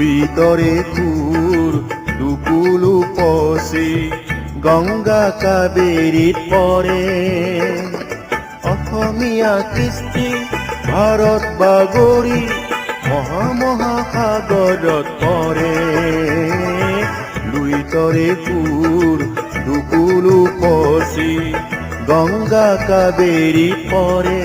লুইতৰে কুৰ দুকুলু পচি গংগা কাবেৰীত পৰে অসমীয়া কৃষ্টি ভাৰত বাগৰি মহামহাসাগৰত পৰে লুইতৰে কুৰ দুকুলু পচি গংগা কাবেৰীত পৰে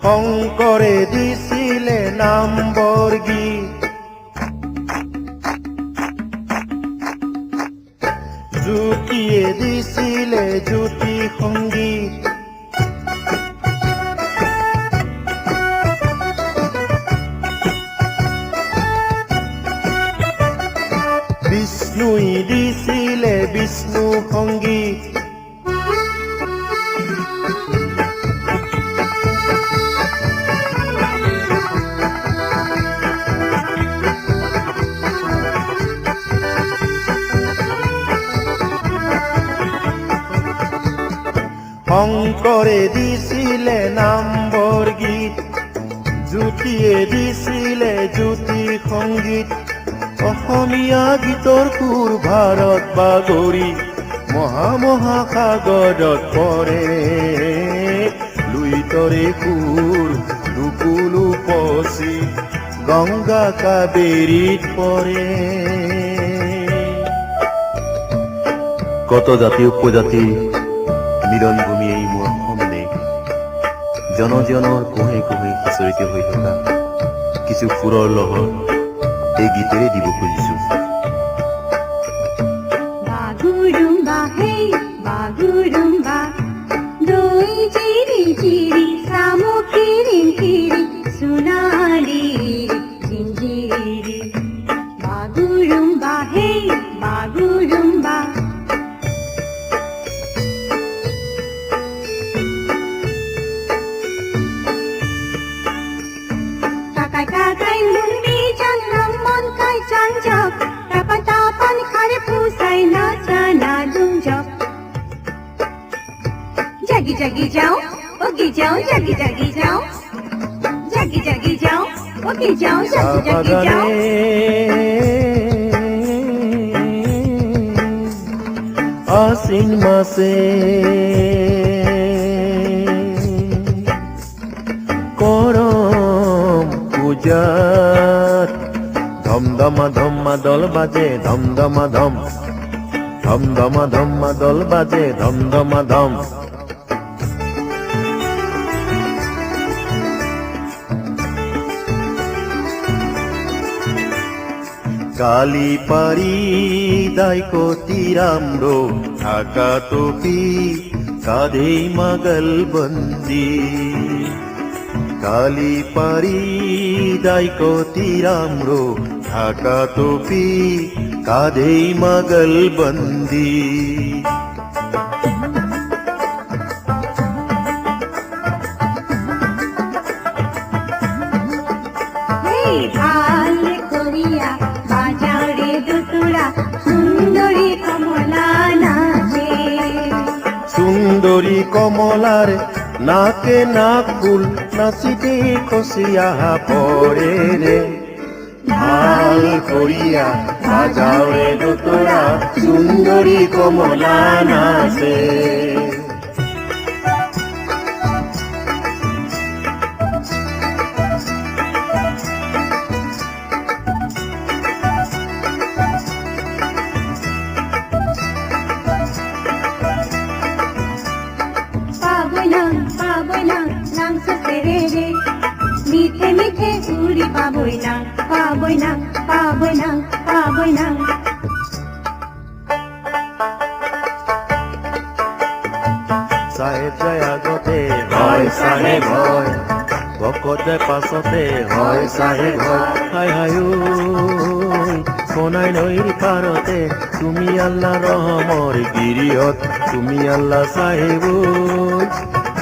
শংকৰে দিছিলে নামবৰ গীত জ্যোতিয়ে দিছিলে জ্যোতি সংগীত বিষ্ণুই দিছিলে বিষ্ণু সংগীত শংকৰে দিছিলে নামবৰ গীত জ্যোতিয়ে দিছিলে জ্যোতি সংগীত অসমীয়া গীতৰ সুৰ ভাৰত বাগৰি মহামহাসাগৰত পৰে লুইতৰে সুৰ দুকুলু পচি গংগা কাবেৰীত পৰে কত জাতি উপজাতি মিলনভূমি এই মোৰ অসম দেশ জনজনৰ কোহে কোহে সিঁচৰিত হৈ থকা কিছু সুৰৰ লহৰ এই গীতেৰে দিব খুজিছো বাগুৰুম্বা হেই বাগুৰুম্বা দৈ চিৰি চিৰি সামুকিৰি কিৰি সোণালী জিঞ্জিৰি বাগুৰুম্বা হেই Bagurumba Kakai lumbi jangan mon kai janjak tapan khare pusai na chana dungjak Jagi jagi jao ogi jao jagi jagi jao Jagi jagi jao ogi jao jagi jagi jao আশ্বিন মাসে করম পূজাত ধমধমা ধম্মা দল বাজে ধমধমা ধম ধমধমা ধম্মা দল বাজে ধমধমা ধম কালি পারি দাইকো তিরামরো ঢাকা টুপি কাঁধে মাগল বন্দি কালি পারি দাইকো তিরামরো ঢাকা টুপি কাঁধে মাগল বন্দি Hey bhal koriya বাজারে দুতুরা সুন্দরী কমলা নাচে সুন্দরী কমলার নাকে নাক ফুল নাচিতে খসিয়া পরে রে ভাল করিয়া বাজাও রে দুতুরা সুন্দরী কমলা নাচে পাবই না নাম সে রে রে মিঠে মিঠে উড়ি পাবই না পাবই না পাবই না পাবই না সাহেব যায় আগতে হয় সাহেব হয় ভকতে পাছতে হয় সাহেব হয় হাই হাই সোনাই নৈর পারতে তুমি আল্লাহ রহমর গিরিয়ত তুমি আল্লাহ সাহেব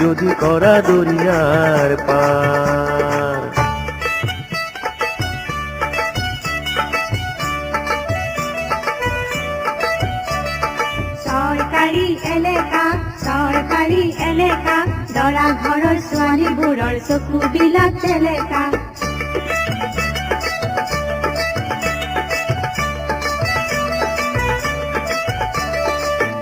যদি করা দরিয়ার পার ভাড়া ঘৰৰ ছোৱালীবোৰৰ চকুবিলাক চেলেকা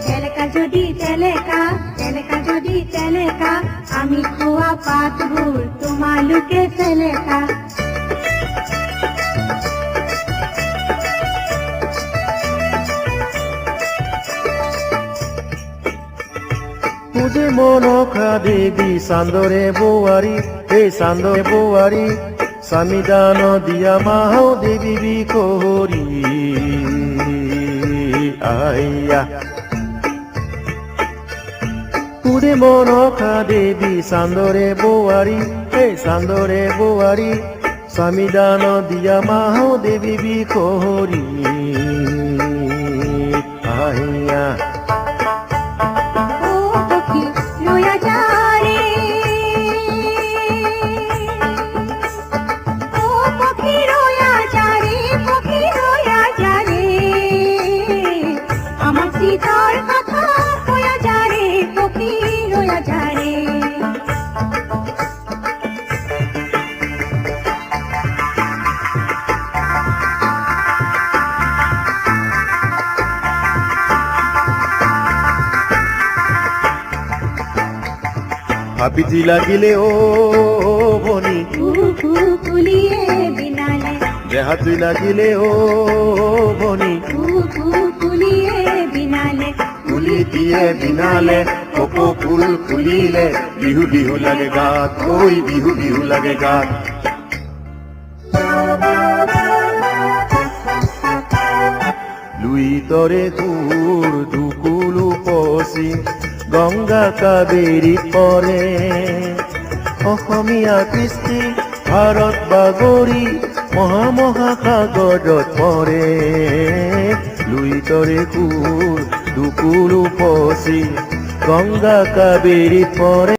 চেলেকা যদি চেলেকা চেলেকা যদি চেলেকা আমি খোৱা পাতবোৰ তোমালোকে চেলেকা তুজে মনসা দেৱী চান্দৰে বোৱাৰী এই চান্দৰে বোৱাৰী স্বামীদান দিয়া মাও দেৱী বিকহৰী আইয়া তুজে মনসা দেৱী চান্দৰে বোৱাৰী এই চান্দৰে বোৱাৰী স্বামীদান দিয়া মাও দেৱী বিকহৰী আইয়া সীতাৰ কথা কয়া যাৰে পক্ষী ৰয়া যাৰে হাপিতি লাগিলে ও বনি কুলিয়ে বিনালে দেহাতি লাগিলে ও বনি কুলিয়ে বিনালে কুলি দিয়ে বিনালে কপৌ ফুল ফুলিলে বিহু বিহু লাগে গাত ঐ বিহু বিহু লাগে গাত লুইতরে তোর দুকুলু পচি গংগা কাবেৰী পৰে অসমীয়া কৃষ্টি ভাৰত বাগৰি মহামহাসাগৰত পৰে লুইতৰে কুৰ দুকুলু পচি গংগা কাবেৰী পৰে